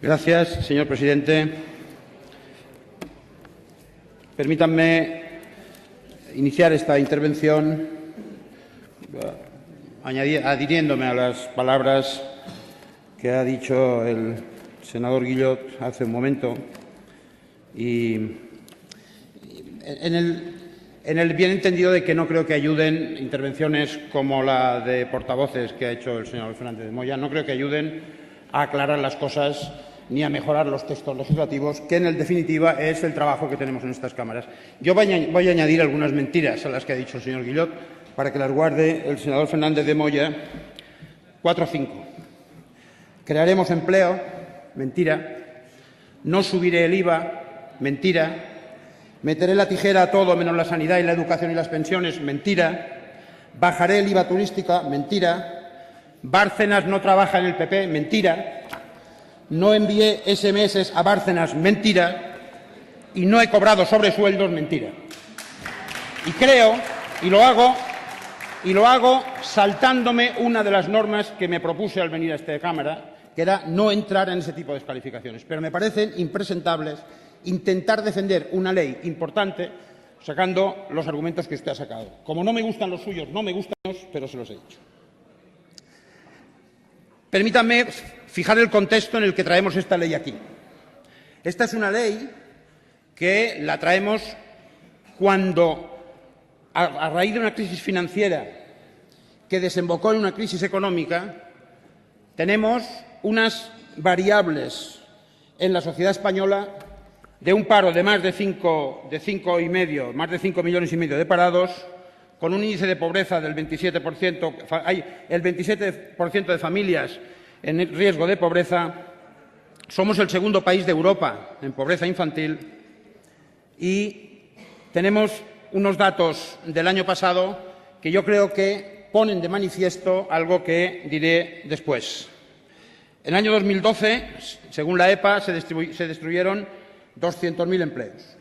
Gracias, señor presidente. Permítanme iniciar esta intervención adhiriéndome a las palabras que ha dicho el senador Guillot hace un momento y en el bien entendido de que no creo que ayuden intervenciones como la de portavoces que ha hecho el señor Fernández de Moya, no creo que ayuden a aclarar las cosas ni a mejorar los textos legislativos, que en definitiva es el trabajo que tenemos en estas cámaras. Yo voy a añadir algunas mentiras a las que ha dicho el señor Guillot para que las guarde el senador Fernández de Moya. 4 o 5. Crearemos empleo, mentira. No subiré el IVA, mentira. Meteré la tijera a todo menos la sanidad y la educación y las pensiones, mentira. Bajaré el IVA turística, mentira. Bárcenas no trabaja en el PP, mentira. No envié SMS a Bárcenas, mentira. Y no he cobrado sobresueldos, mentira. Y creo, y lo hago saltándome una de las normas que me propuse al venir a esta Cámara, que era no entrar en ese tipo de descalificaciones. Pero me parecen impresentables intentar defender una ley importante sacando los argumentos que usted ha sacado. Como no me gustan los suyos, no me gustan los míos, pero se los he dicho. Permítanme fijar el contexto en el que traemos esta ley aquí. Esta es una ley que la traemos cuando, a raíz de una crisis financiera que desembocó en una crisis económica, tenemos unas variables en la sociedad española de un paro de más de 5 millones y medio de parados, con un índice de pobreza del 27%, hay el 27% de familias en riesgo de pobreza, somos el segundo país de Europa en pobreza infantil y tenemos unos datos del año pasado que yo creo que ponen de manifiesto algo que diré después. En el año 2012, según la EPA, se destruyeron 200.000 empleos.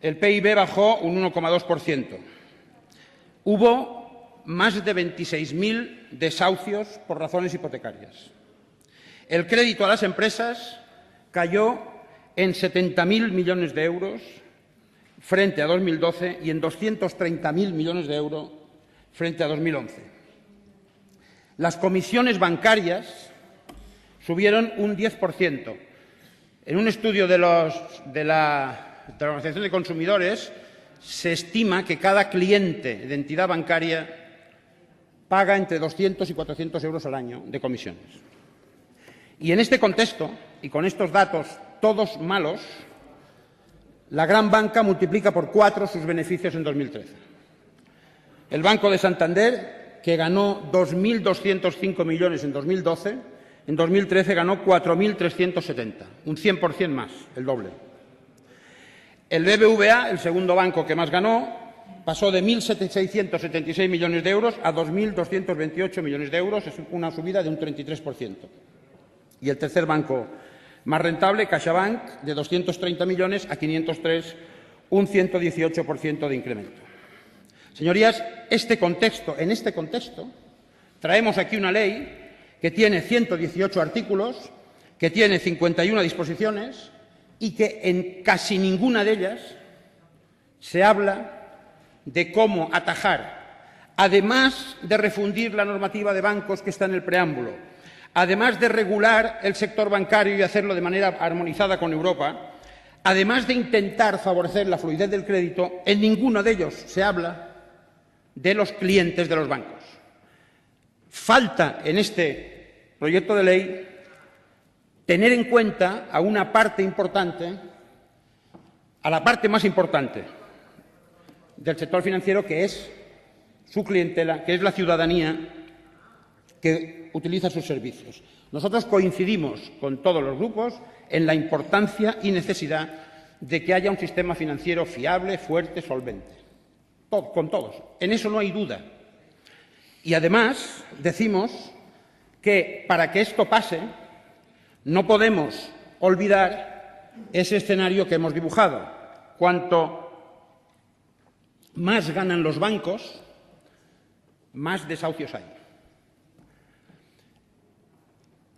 El PIB bajó un 1,2%. Hubo más de 26.000 desahucios por razones hipotecarias. El crédito a las empresas cayó en 70.000 millones de euros frente a 2012 y en 230.000 millones de euros frente a 2011. Las comisiones bancarias subieron un 10%. En un estudio de la Organización de Consumidores se estima que cada cliente de entidad bancaria paga entre 200 y 400 euros al año de comisiones. Y en este contexto, y con estos datos todos malos, la gran banca multiplica por 4 sus beneficios en 2013. El Banco de Santander, que ganó 2.205 millones en 2012, en 2013 ganó 4.370, un 100% más, el doble. El BBVA, el segundo banco que más ganó, pasó de 1.676 millones de euros a 2.228 millones de euros, es una subida de un 33%. Y el tercer banco más rentable, CaixaBank, de 230 millones a 503, un 118% de incremento. Señorías, en este contexto, traemos aquí una ley que tiene 118 artículos, que tiene 51 disposiciones y que en casi ninguna de ellas se habla de cómo atajar, además de refundir la normativa de bancos que está en el preámbulo, además de regular el sector bancario y hacerlo de manera armonizada con Europa, además de intentar favorecer la fluidez del crédito, en ninguno de ellos se habla de los clientes de los bancos. Falta en este proyecto de ley tener en cuenta a una parte importante, a la parte más importante del sector financiero, que es su clientela, que es la ciudadanía que utiliza sus servicios. Nosotros coincidimos con todos los grupos en la importancia y necesidad de que haya un sistema financiero fiable, fuerte, solvente. Con todos. En eso no hay duda. Y además decimos que para que esto pase no podemos olvidar ese escenario que hemos dibujado. Cuanto más ganan los bancos, más desahucios hay.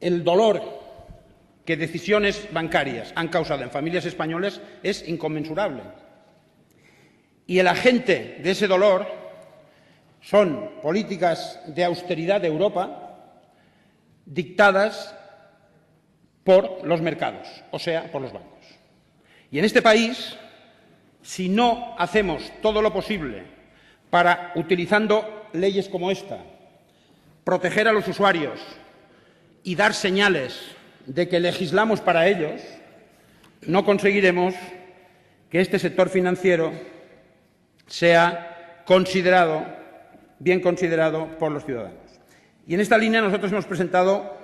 El dolor que decisiones bancarias han causado en familias españolas es inconmensurable. Y el agente de ese dolor son políticas de austeridad de Europa dictadas por los mercados, o sea, por los bancos. Y en este país, si no hacemos todo lo posible para, utilizando leyes como esta, proteger a los usuarios y dar señales de que legislamos para ellos, no conseguiremos que este sector financiero sea bien considerado por los ciudadanos. Y en esta línea nosotros hemos presentado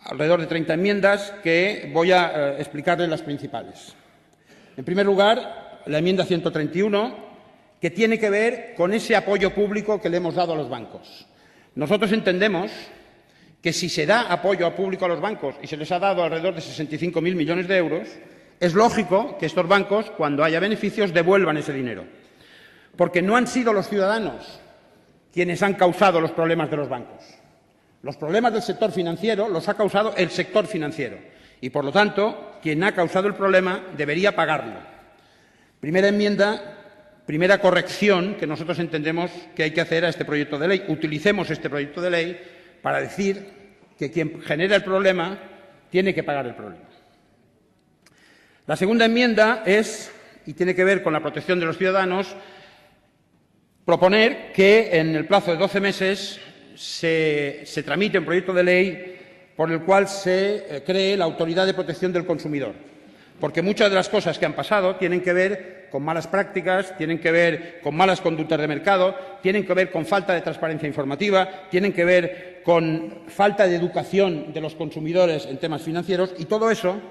alrededor de 30 enmiendas que voy a explicarles las principales. En primer lugar, la enmienda 131, que tiene que ver con ese apoyo público que le hemos dado a los bancos. Nosotros entendemos que si se da apoyo público a los bancos y se les ha dado alrededor de 65.000 millones de euros, es lógico que estos bancos, cuando haya beneficios, devuelvan ese dinero. Porque no han sido los ciudadanos quienes han causado los problemas de los bancos. Los problemas del sector financiero los ha causado el sector financiero y, por lo tanto, quien ha causado el problema debería pagarlo. Primera enmienda, primera corrección que nosotros entendemos que hay que hacer a este proyecto de ley. Utilicemos este proyecto de ley para decir que quien genera el problema tiene que pagar el problema. La segunda enmienda es, y tiene que ver con la protección de los ciudadanos, proponer que en el plazo de 12 meses se tramite un proyecto de ley por el cual se cree la Autoridad de Protección del Consumidor. Porque muchas de las cosas que han pasado tienen que ver con malas prácticas, tienen que ver con malas conductas de mercado, tienen que ver con falta de transparencia informativa, tienen que ver con falta de educación de los consumidores en temas financieros, y todo eso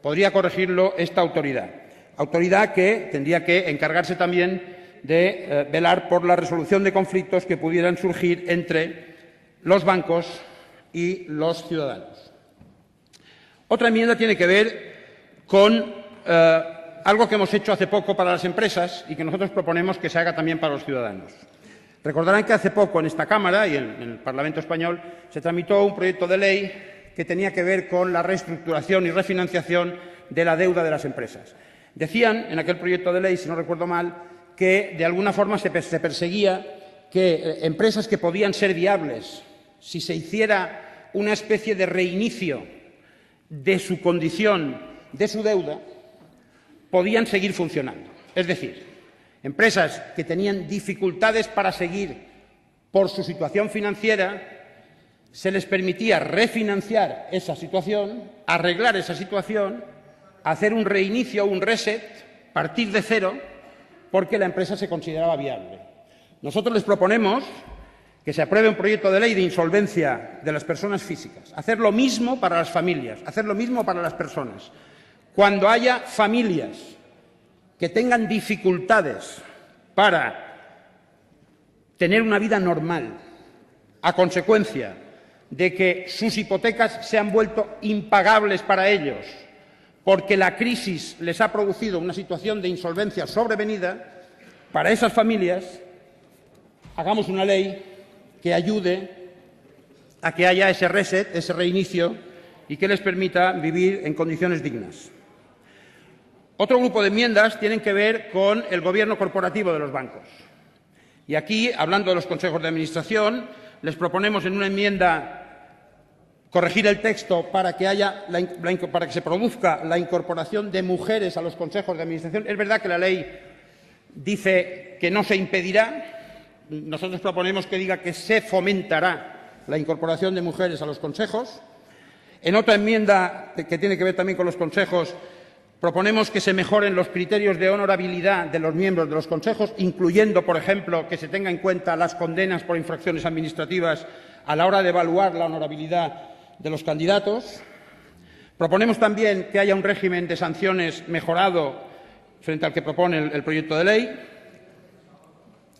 podría corregirlo esta autoridad. Autoridad que tendría que encargarse también de velar por la resolución de conflictos que pudieran surgir entre los bancos y los ciudadanos. Otra enmienda tiene que ver con algo que hemos hecho hace poco para las empresas y que nosotros proponemos que se haga también para los ciudadanos. Recordarán que hace poco en esta Cámara y en el Parlamento español se tramitó un proyecto de ley que tenía que ver con la reestructuración y refinanciación de la deuda de las empresas. Decían en aquel proyecto de ley, si no recuerdo mal, que de alguna forma se perseguía que empresas que podían ser viables, si se hiciera una especie de reinicio de su condición, de su deuda, podían seguir funcionando. Es decir, empresas que tenían dificultades para seguir por su situación financiera, se les permitía refinanciar esa situación, arreglar esa situación, hacer un reinicio, un reset, partir de cero, porque la empresa se consideraba viable. Nosotros les proponemos que se apruebe un proyecto de ley de insolvencia de las personas físicas, hacer lo mismo para las familias, hacer lo mismo para las personas. Cuando haya familias que tengan dificultades para tener una vida normal, a consecuencia de que sus hipotecas se han vuelto impagables para ellos, porque la crisis les ha producido una situación de insolvencia sobrevenida, para esas familias hagamos una ley que ayude a que haya ese reset, ese reinicio, y que les permita vivir en condiciones dignas. Otro grupo de enmiendas tienen que ver con el gobierno corporativo de los bancos. Y aquí, hablando de los consejos de administración, les proponemos en una enmienda corregir el texto para que se produzca la incorporación de mujeres a los consejos de administración. Es verdad que la ley dice que no se impedirá. Nosotros proponemos que diga que se fomentará la incorporación de mujeres a los consejos. En otra enmienda, que tiene que ver también con los consejos, proponemos que se mejoren los criterios de honorabilidad de los miembros de los consejos, incluyendo, por ejemplo, que se tenga en cuenta las condenas por infracciones administrativas a la hora de evaluar la honorabilidad de los candidatos. Proponemos también que haya un régimen de sanciones mejorado frente al que propone el proyecto de ley.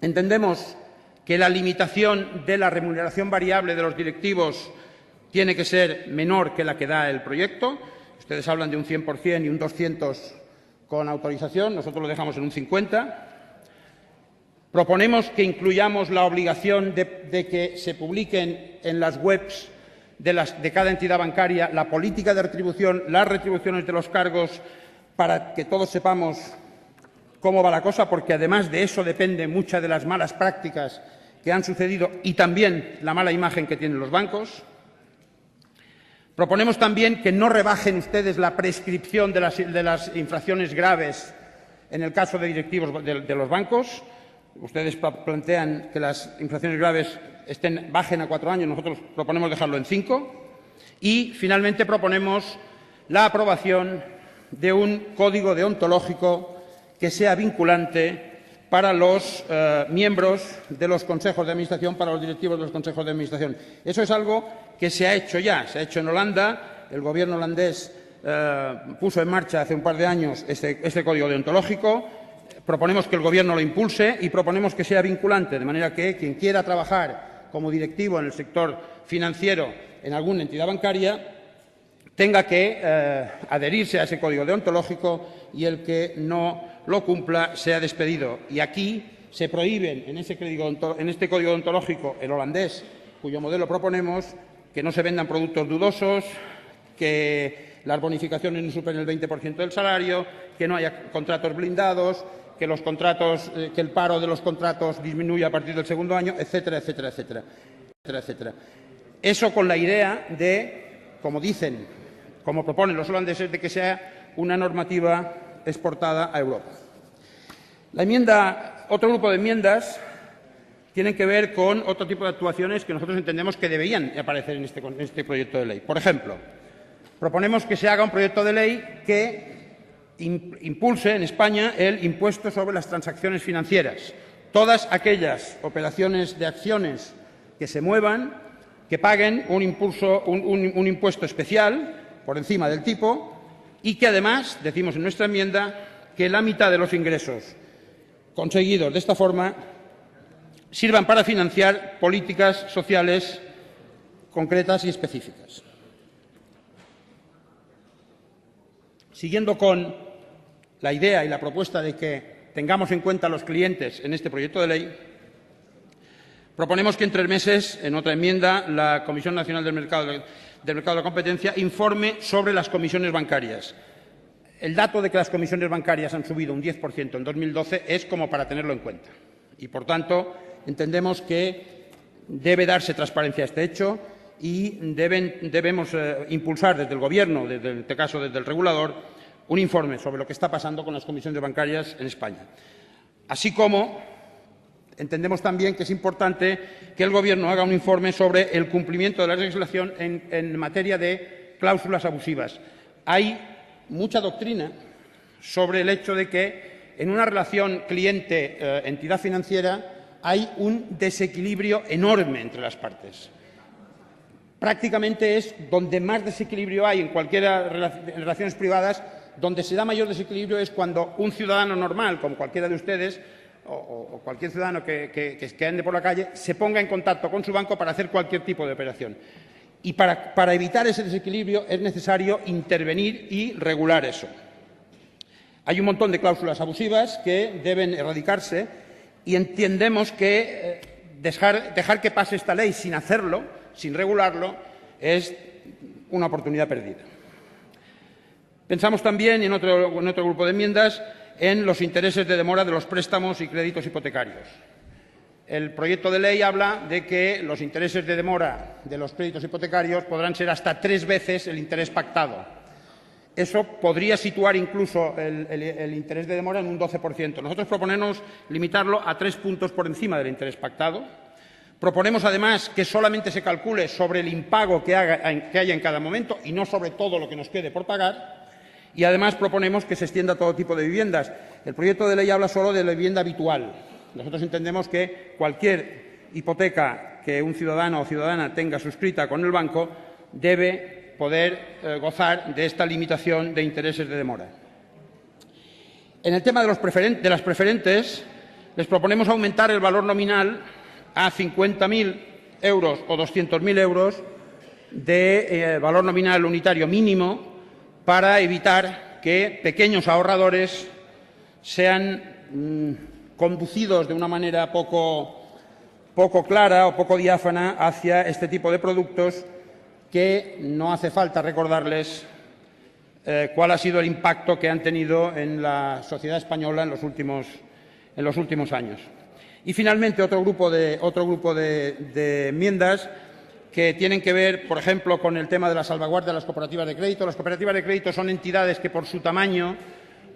Entendemos que la limitación de la remuneración variable de los directivos tiene que ser menor que la que da el proyecto. Ustedes hablan de un 100% y un 200% con autorización. Nosotros lo dejamos en un 50%. Proponemos que incluyamos la obligación de que se publiquen en las webs de cada entidad bancaria, la política de retribución, las retribuciones de los cargos, para que todos sepamos cómo va la cosa, porque además de eso depende muchas de las malas prácticas que han sucedido y también la mala imagen que tienen los bancos. Proponemos también que no rebajen ustedes la prescripción de las infracciones graves en el caso de directivos de los bancos. Ustedes plantean que las infracciones graves bajen a 4 años, nosotros proponemos dejarlo en 5. Y, finalmente, proponemos la aprobación de un código deontológico que sea vinculante para los miembros de los consejos de administración, para los directivos de los consejos de administración. Eso es algo que se ha hecho ya, se ha hecho en Holanda. El Gobierno holandés puso en marcha hace un par de años este código deontológico. Proponemos que el Gobierno lo impulse y proponemos que sea vinculante, de manera que quien quiera trabajar como directivo en el sector financiero en alguna entidad bancaria tenga que adherirse a ese código deontológico y el que no lo cumpla sea despedido. Y aquí se prohíben, en este código deontológico, el holandés, cuyo modelo proponemos, que no se vendan productos dudosos, que las bonificaciones no superen el 20% del salario, que no haya contratos blindados, que el paro de los contratos disminuya a partir del segundo año, etcétera, etcétera, etcétera, etcétera. Eso con la idea de, como proponen los holandeses, de que sea una normativa exportada a Europa. Otro grupo de enmiendas tienen que ver con otro tipo de actuaciones que nosotros entendemos que deberían aparecer en este proyecto de ley. Por ejemplo, proponemos que se haga un proyecto de ley que impulse en España el impuesto sobre las transacciones financieras. Todas aquellas operaciones de acciones que se muevan, que paguen un impuesto especial por encima del tipo y que además, decimos en nuestra enmienda, que la mitad de los ingresos conseguidos de esta forma sirvan para financiar políticas sociales concretas y específicas. Siguiendo con la idea y la propuesta de que tengamos en cuenta a los clientes en este proyecto de ley, proponemos que en 3 meses, en otra enmienda, la Comisión Nacional del Mercado de la Competencia informe sobre las comisiones bancarias. El dato de que las comisiones bancarias han subido un 10% en 2012 es como para tenerlo en cuenta. Y, por tanto, entendemos que debe darse transparencia a este hecho y debemos impulsar desde el Gobierno, en este caso desde el regulador, un informe sobre lo que está pasando con las comisiones bancarias en España. Así como entendemos también que es importante que el Gobierno haga un informe sobre el cumplimiento de la legislación en materia de cláusulas abusivas. Hay mucha doctrina sobre el hecho de que en una relación cliente-entidad financiera hay un desequilibrio enorme entre las partes. Prácticamente es donde más desequilibrio hay en cualquier relaciones privadas. Donde se da mayor desequilibrio es cuando un ciudadano normal, como cualquiera de ustedes, o cualquier ciudadano que ande por la calle, se ponga en contacto con su banco para hacer cualquier tipo de operación. Y para evitar ese desequilibrio es necesario intervenir y regular eso. Hay un montón de cláusulas abusivas que deben erradicarse y entendemos que dejar que pase esta ley sin hacerlo, sin regularlo, es una oportunidad perdida. Pensamos también, en otro grupo de enmiendas, en los intereses de demora de los préstamos y créditos hipotecarios. El proyecto de ley habla de que los intereses de demora de los créditos hipotecarios podrán ser hasta 3 veces el interés pactado. Eso podría situar incluso el interés de demora en un 12%. Nosotros proponemos limitarlo a 3 puntos por encima del interés pactado. Proponemos, además, que solamente se calcule sobre el impago que haya en cada momento y no sobre todo lo que nos quede por pagar. Y, además, proponemos que se extienda a todo tipo de viviendas. El proyecto de ley habla solo de la vivienda habitual. Nosotros entendemos que cualquier hipoteca que un ciudadano o ciudadana tenga suscrita con el banco debe poder gozar de esta limitación de intereses de demora. En el tema de las preferentes, les proponemos aumentar el valor nominal a 50.000 euros o 200.000 euros de valor nominal unitario mínimo para evitar que pequeños ahorradores sean conducidos de una manera poco clara o poco diáfana hacia este tipo de productos que no hace falta recordarles cuál ha sido el impacto que han tenido en la sociedad española en los últimos años. Y, finalmente, otro grupo de enmiendas que tienen que ver, por ejemplo, con el tema de la salvaguardia de las cooperativas de crédito. Las cooperativas de crédito son entidades que, por su tamaño,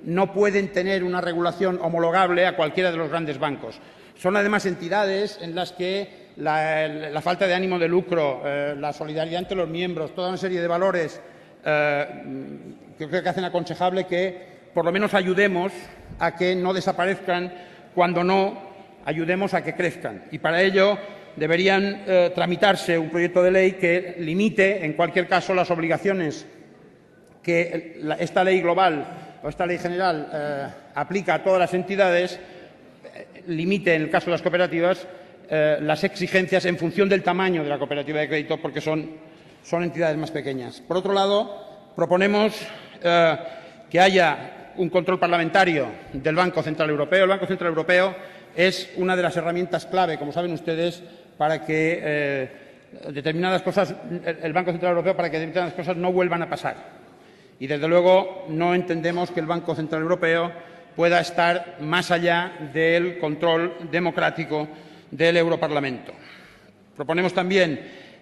no pueden tener una regulación homologable a cualquiera de los grandes bancos. Son, además, entidades en las que la falta de ánimo de lucro, la solidaridad entre los miembros, toda una serie de valores que creo que hacen aconsejable que, por lo menos, ayudemos a que no desaparezcan, cuando no, ayudemos a que crezcan. Y, para ello, deberían tramitarse un proyecto de ley que limite, en cualquier caso, las obligaciones que esta ley global o esta ley general aplica a todas las entidades, limite, en el caso de las cooperativas, las exigencias en función del tamaño de la cooperativa de crédito, porque son entidades más pequeñas. Por otro lado, proponemos que haya un control parlamentario del Banco Central Europeo. El Banco Central Europeo es una de las herramientas clave, como saben ustedes, para que determinadas cosas no vuelvan a pasar. Y, desde luego, no entendemos que el Banco Central Europeo pueda estar más allá del control democrático del Europarlamento. Proponemos también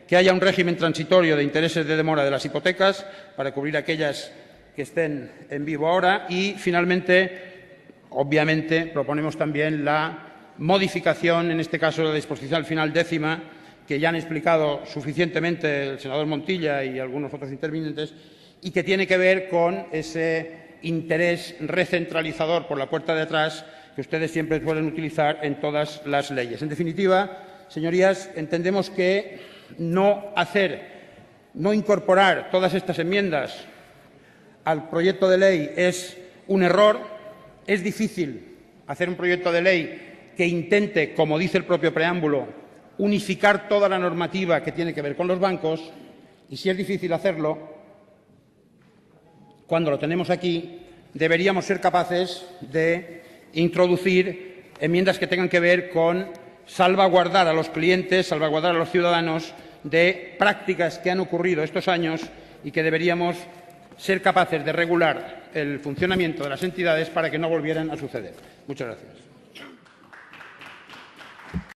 que haya un régimen transitorio de intereses de demora de las hipotecas para cubrir aquellas que estén en vivo ahora. Y, finalmente, obviamente, proponemos también la modificación, en este caso, de la disposición final 10ª, que ya han explicado suficientemente el senador Montilla y algunos otros intervinientes, y que tiene que ver con ese interés recentralizador por la puerta de atrás que ustedes siempre suelen utilizar en todas las leyes. En definitiva, señorías, entendemos que no incorporar todas estas enmiendas al proyecto de ley es un error. Es difícil hacer un proyecto de ley que intente, como dice el propio preámbulo, unificar toda la normativa que tiene que ver con los bancos, y si es difícil hacerlo, cuando lo tenemos aquí, deberíamos ser capaces de introducir enmiendas que tengan que ver con salvaguardar a los clientes, salvaguardar a los ciudadanos de prácticas que han ocurrido estos años y que deberíamos ser capaces de regular el funcionamiento de las entidades para que no volvieran a suceder. Muchas gracias.